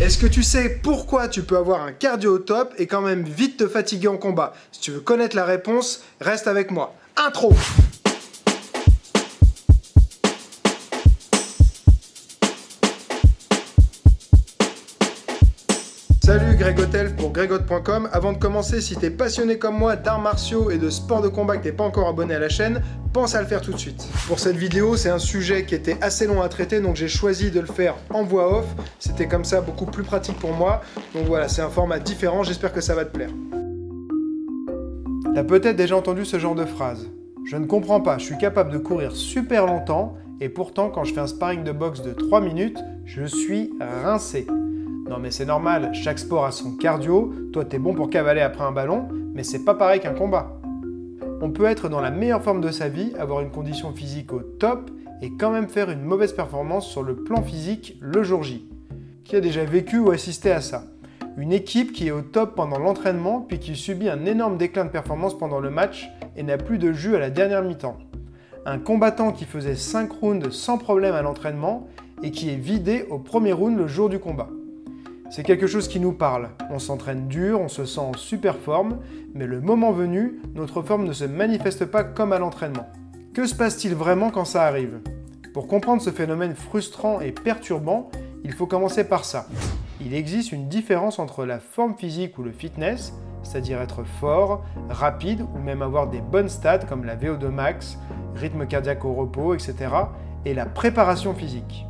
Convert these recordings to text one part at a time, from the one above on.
Est-ce que tu sais pourquoi tu peux avoir un cardio au top et quand même vite te fatiguer en combat? Si tu veux connaître la réponse, reste avec moi. Intro! Salut, Greg Hotel pour gregotte.com. Avant de commencer, si t'es passionné comme moi d'arts martiaux et de sport de combat, que t'es pas encore abonné à la chaîne, pense à le faire tout de suite. Pour cette vidéo, c'est un sujet qui était assez long à traiter, donc j'ai choisi de le faire en voix off. C'était comme ça beaucoup plus pratique pour moi. Donc voilà, c'est un format différent, j'espère que ça va te plaire. T'as peut-être déjà entendu ce genre de phrase. Je ne comprends pas, je suis capable de courir super longtemps, et pourtant quand je fais un sparring de boxe de 3 minutes, je suis rincé. Non mais c'est normal, chaque sport a son cardio, toi t'es bon pour cavaler après un ballon, mais c'est pas pareil qu'un combat. On peut être dans la meilleure forme de sa vie, avoir une condition physique au top, et quand même faire une mauvaise performance sur le plan physique le jour J. Qui a déjà vécu ou assisté à ça? Une équipe qui est au top pendant l'entraînement, puis qui subit un énorme déclin de performance pendant le match, et n'a plus de jus à la dernière mi-temps. Un combattant qui faisait 5 rounds sans problème à l'entraînement, et qui est vidé au premier round le jour du combat. C'est quelque chose qui nous parle. On s'entraîne dur, on se sent en super forme, mais le moment venu, notre forme ne se manifeste pas comme à l'entraînement. Que se passe-t-il vraiment quand ça arrive? Pour comprendre ce phénomène frustrant et perturbant, il faut commencer par ça. Il existe une différence entre la forme physique ou le fitness, c'est-à-dire être fort, rapide ou même avoir des bonnes stats comme la VO2 max, rythme cardiaque au repos, etc. et la préparation physique.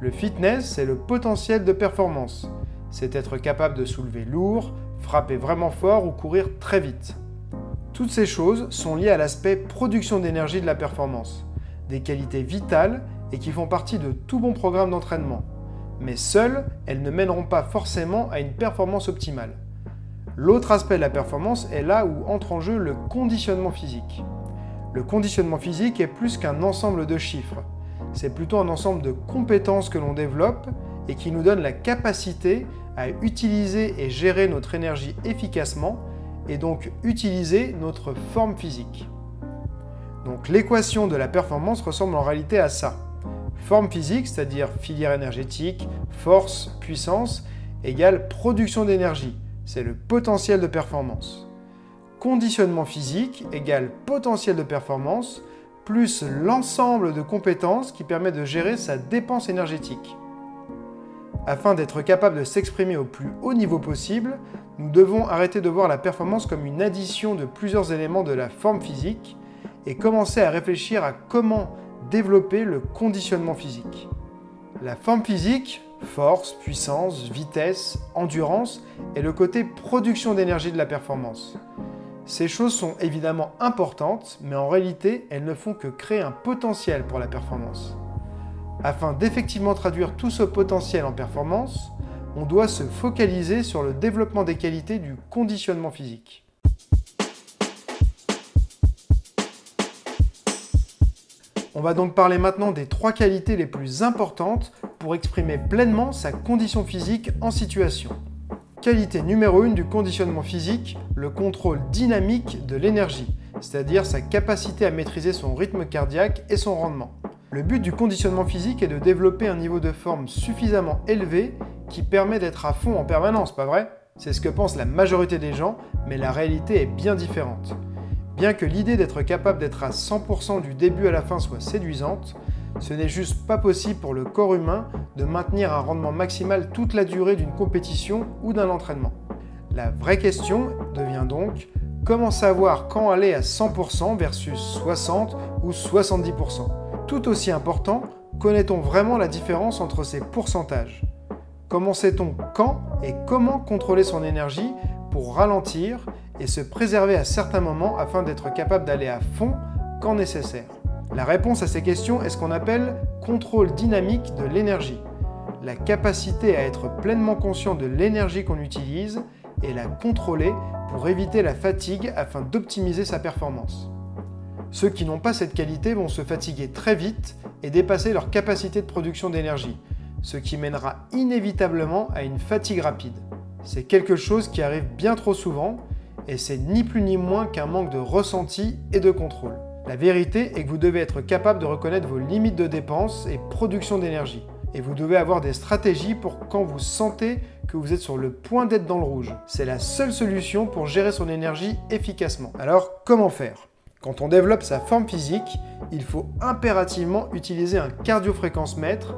Le fitness, c'est le potentiel de performance. C'est être capable de soulever lourd, frapper vraiment fort ou courir très vite. Toutes ces choses sont liées à l'aspect production d'énergie de la performance, des qualités vitales et qui font partie de tout bon programme d'entraînement. Mais seules, elles ne mèneront pas forcément à une performance optimale. L'autre aspect de la performance est là où entre en jeu le conditionnement physique. Le conditionnement physique est plus qu'un ensemble de chiffres. C'est plutôt un ensemble de compétences que l'on développe et qui nous donne la capacité à utiliser et gérer notre énergie efficacement et donc utiliser notre forme physique. Donc l'équation de la performance ressemble en réalité à ça. Forme physique, c'est-à-dire filière énergétique, force, puissance, égale production d'énergie, c'est le potentiel de performance. Conditionnement physique égale potentiel de performance, plus l'ensemble de compétences qui permet de gérer sa dépense énergétique. Afin d'être capable de s'exprimer au plus haut niveau possible, nous devons arrêter de voir la performance comme une addition de plusieurs éléments de la forme physique et commencer à réfléchir à comment développer le conditionnement physique. La forme physique, force, puissance, vitesse, endurance, est le côté production d'énergie de la performance. Ces choses sont évidemment importantes, mais en réalité, elles ne font que créer un potentiel pour la performance. Afin d'effectivement traduire tout ce potentiel en performance, on doit se focaliser sur le développement des qualités du conditionnement physique. On va donc parler maintenant des 3 qualités les plus importantes pour exprimer pleinement sa condition physique en situation. Qualité numéro 1 du conditionnement physique, le contrôle dynamique de l'énergie, c'est-à-dire sa capacité à maîtriser son rythme cardiaque et son rendement. Le but du conditionnement physique est de développer un niveau de forme suffisamment élevé qui permet d'être à fond en permanence, pas vrai? C'est ce que pense la majorité des gens, mais la réalité est bien différente. Bien que l'idée d'être capable d'être à 100% du début à la fin soit séduisante, ce n'est juste pas possible pour le corps humain de maintenir un rendement maximal toute la durée d'une compétition ou d'un entraînement. La vraie question devient donc, comment savoir quand aller à 100% versus 60 ou 70%? Tout aussi important, connaît-on vraiment la différence entre ces pourcentages? Comment sait-on quand et comment contrôler son énergie pour ralentir et se préserver à certains moments afin d'être capable d'aller à fond quand nécessaire? La réponse à ces questions est ce qu'on appelle contrôle dynamique de l'énergie, la capacité à être pleinement conscient de l'énergie qu'on utilise et la contrôler pour éviter la fatigue afin d'optimiser sa performance. Ceux qui n'ont pas cette qualité vont se fatiguer très vite et dépasser leur capacité de production d'énergie, ce qui mènera inévitablement à une fatigue rapide. C'est quelque chose qui arrive bien trop souvent et c'est ni plus ni moins qu'un manque de ressenti et de contrôle. La vérité est que vous devez être capable de reconnaître vos limites de dépense et production d'énergie. et vous devez avoir des stratégies pour quand vous sentez que vous êtes sur le point d'être dans le rouge. C'est la seule solution pour gérer son énergie efficacement. Alors, comment faire? Quand on développe sa forme physique, il faut impérativement utiliser un cardiofréquencemètre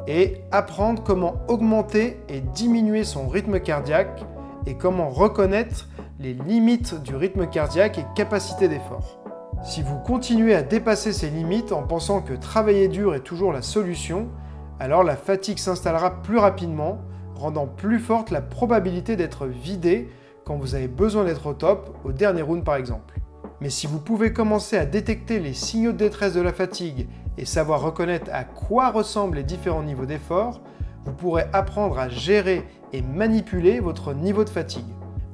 et apprendre comment augmenter et diminuer son rythme cardiaque et comment reconnaître les limites du rythme cardiaque et capacité d'effort. Si vous continuez à dépasser ces limites en pensant que travailler dur est toujours la solution, alors la fatigue s'installera plus rapidement, rendant plus forte la probabilité d'être vidé quand vous avez besoin d'être au top, au dernier round par exemple. Mais si vous pouvez commencer à détecter les signaux de détresse de la fatigue et savoir reconnaître à quoi ressemblent les différents niveaux d'effort, vous pourrez apprendre à gérer et manipuler votre niveau de fatigue.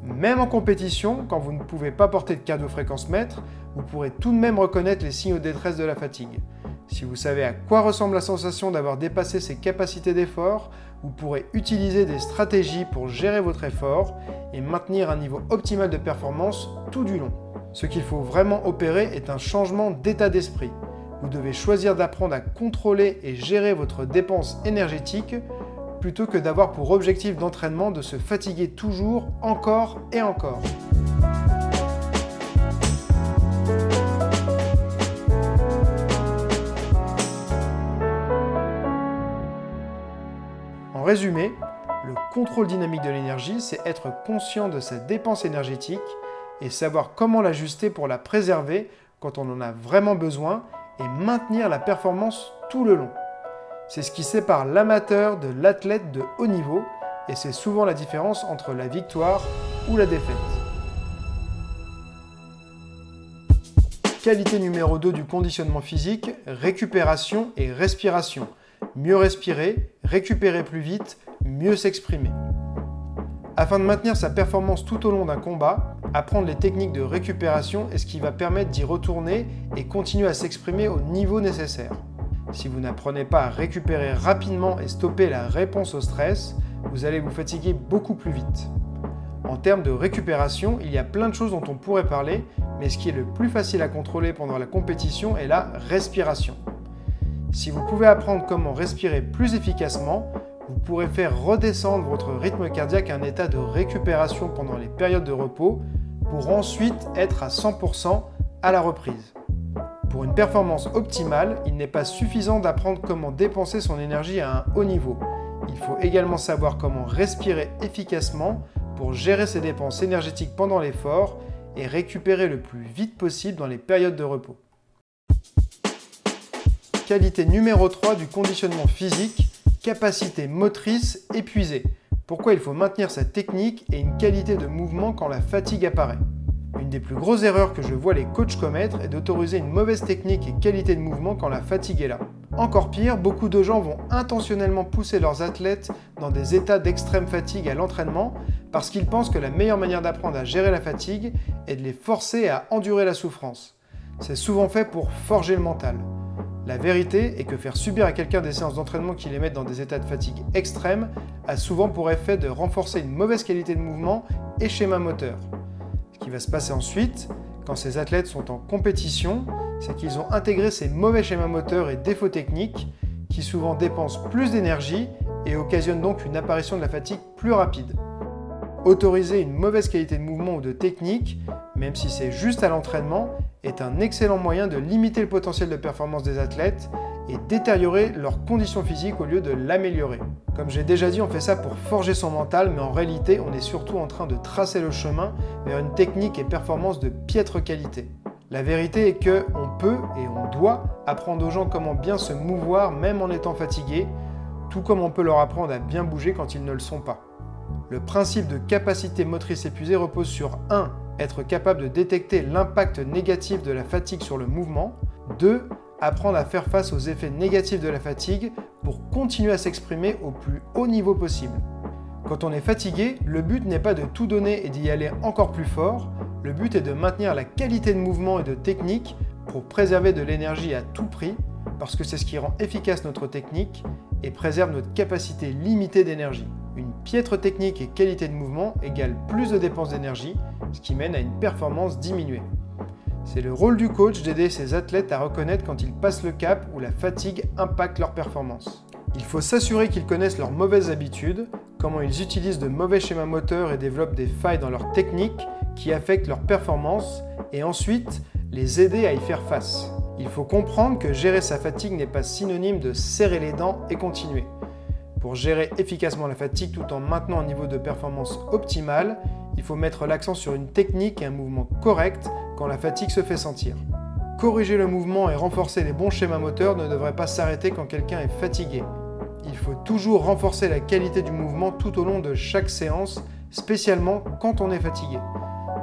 Même en compétition, quand vous ne pouvez pas porter de cardiofréquencemètre, vous pourrez tout de même reconnaître les signaux de détresse de la fatigue. Si vous savez à quoi ressemble la sensation d'avoir dépassé ses capacités d'effort, vous pourrez utiliser des stratégies pour gérer votre effort et maintenir un niveau optimal de performance tout du long. Ce qu'il faut vraiment opérer est un changement d'état d'esprit. Vous devez choisir d'apprendre à contrôler et gérer votre dépense énergétique plutôt que d'avoir pour objectif d'entraînement de se fatiguer toujours, encore et encore. En résumé, le contrôle dynamique de l'énergie, c'est être conscient de sa dépense énergétique et savoir comment l'ajuster pour la préserver quand on en a vraiment besoin et maintenir la performance tout le long. C'est ce qui sépare l'amateur de l'athlète de haut niveau et c'est souvent la différence entre la victoire ou la défaite. Qualité numéro 2 du conditionnement physique, récupération et respiration. Mieux respirer, récupérer plus vite, mieux s'exprimer. Afin de maintenir sa performance tout au long d'un combat, apprendre les techniques de récupération est ce qui va permettre d'y retourner et continuer à s'exprimer au niveau nécessaire. Si vous n'apprenez pas à récupérer rapidement et stopper la réponse au stress, vous allez vous fatiguer beaucoup plus vite. En termes de récupération, il y a plein de choses dont on pourrait parler, mais ce qui est le plus facile à contrôler pendant la compétition est la respiration. Si vous pouvez apprendre comment respirer plus efficacement, vous pourrez faire redescendre votre rythme cardiaque à un état de récupération pendant les périodes de repos pour ensuite être à 100% à la reprise. Pour une performance optimale, il n'est pas suffisant d'apprendre comment dépenser son énergie à un haut niveau. Il faut également savoir comment respirer efficacement pour gérer ses dépenses énergétiques pendant l'effort et récupérer le plus vite possible dans les périodes de repos. Qualité numéro 3 du conditionnement physique, capacité motrice épuisée. Pourquoi il faut maintenir sa technique et une qualité de mouvement quand la fatigue apparaît. Une des plus grosses erreurs que je vois les coachs commettre est d'autoriser une mauvaise technique et qualité de mouvement quand la fatigue est là. Encore pire, beaucoup de gens vont intentionnellement pousser leurs athlètes dans des états d'extrême fatigue à l'entraînement parce qu'ils pensent que la meilleure manière d'apprendre à gérer la fatigue est de les forcer à endurer la souffrance. C'est souvent fait pour forger le mental. La vérité est que faire subir à quelqu'un des séances d'entraînement qui les mettent dans des états de fatigue extrêmes a souvent pour effet de renforcer une mauvaise qualité de mouvement et schéma moteur. Ce qui va se passer ensuite, quand ces athlètes sont en compétition, c'est qu'ils ont intégré ces mauvais schémas moteurs et défauts techniques qui souvent dépensent plus d'énergie et occasionnent donc une apparition de la fatigue plus rapide. Autoriser une mauvaise qualité de mouvement ou de technique, même si c'est juste à l'entraînement, est un excellent moyen de limiter le potentiel de performance des athlètes et détériorer leurs conditions physiques au lieu de l'améliorer. Comme j'ai déjà dit, on fait ça pour forger son mental, mais en réalité, on est surtout en train de tracer le chemin vers une technique et performance de piètre qualité. La vérité est que on peut et on doit apprendre aux gens comment bien se mouvoir même en étant fatigués, tout comme on peut leur apprendre à bien bouger quand ils ne le sont pas. Le principe de capacité motrice épuisée repose sur 1. Être capable de détecter l'impact négatif de la fatigue sur le mouvement. 2. Apprendre à faire face aux effets négatifs de la fatigue pour continuer à s'exprimer au plus haut niveau possible. Quand on est fatigué, le but n'est pas de tout donner et d'y aller encore plus fort, le but est de maintenir la qualité de mouvement et de technique pour préserver de l'énergie à tout prix, parce que c'est ce qui rend efficace notre technique et préserve notre capacité limitée d'énergie. Une piètre technique et qualité de mouvement égale plus de dépenses d'énergie, ce qui mène à une performance diminuée. C'est le rôle du coach d'aider ses athlètes à reconnaître quand ils passent le cap où la fatigue impacte leur performance. Il faut s'assurer qu'ils connaissent leurs mauvaises habitudes, comment ils utilisent de mauvais schémas moteurs et développent des failles dans leur technique qui affectent leur performance, et ensuite les aider à y faire face. Il faut comprendre que gérer sa fatigue n'est pas synonyme de serrer les dents et continuer. Pour gérer efficacement la fatigue tout en maintenant un niveau de performance optimal, il faut mettre l'accent sur une technique et un mouvement correct quand la fatigue se fait sentir. Corriger le mouvement et renforcer les bons schémas moteurs ne devrait pas s'arrêter quand quelqu'un est fatigué. Il faut toujours renforcer la qualité du mouvement tout au long de chaque séance, spécialement quand on est fatigué.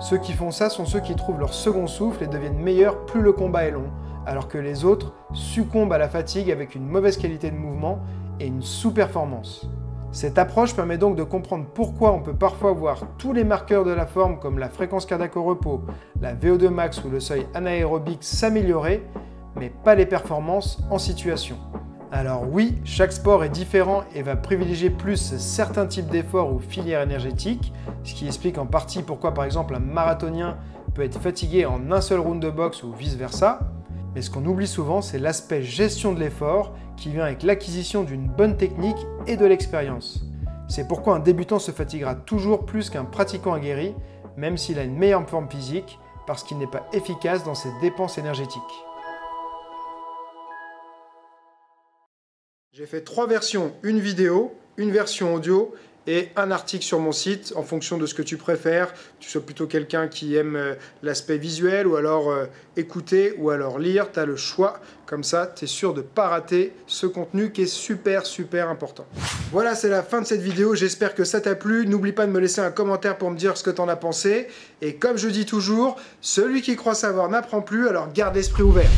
Ceux qui font ça sont ceux qui trouvent leur second souffle et deviennent meilleurs plus le combat est long, alors que les autres succombent à la fatigue avec une mauvaise qualité de mouvement et une sous-performance. Cette approche permet donc de comprendre pourquoi on peut parfois voir tous les marqueurs de la forme comme la fréquence cardiaque au repos, la VO2 max ou le seuil anaérobique s'améliorer, mais pas les performances en situation. Alors oui, chaque sport est différent et va privilégier plus certains types d'efforts ou filières énergétiques, ce qui explique en partie pourquoi par exemple un marathonien peut être fatigué en un seul round de boxe ou vice-versa. Mais ce qu'on oublie souvent, c'est l'aspect gestion de l'effort qui vient avec l'acquisition d'une bonne technique et de l'expérience. C'est pourquoi un débutant se fatiguera toujours plus qu'un pratiquant aguerri, même s'il a une meilleure forme physique, parce qu'il n'est pas efficace dans ses dépenses énergétiques. J'ai fait 3 versions, une vidéo, une version audio et un article sur mon site en fonction de ce que tu préfères. Tu sois plutôt quelqu'un qui aime l'aspect visuel ou alors écouter ou alors lire, tu as le choix. Comme ça, tu es sûr de ne pas rater ce contenu qui est super important. Voilà, c'est la fin de cette vidéo. J'espère que ça t'a plu. N'oublie pas de me laisser un commentaire pour me dire ce que tu en as pensé. Et comme je dis toujours, celui qui croit savoir n'apprend plus, alors garde l'esprit ouvert.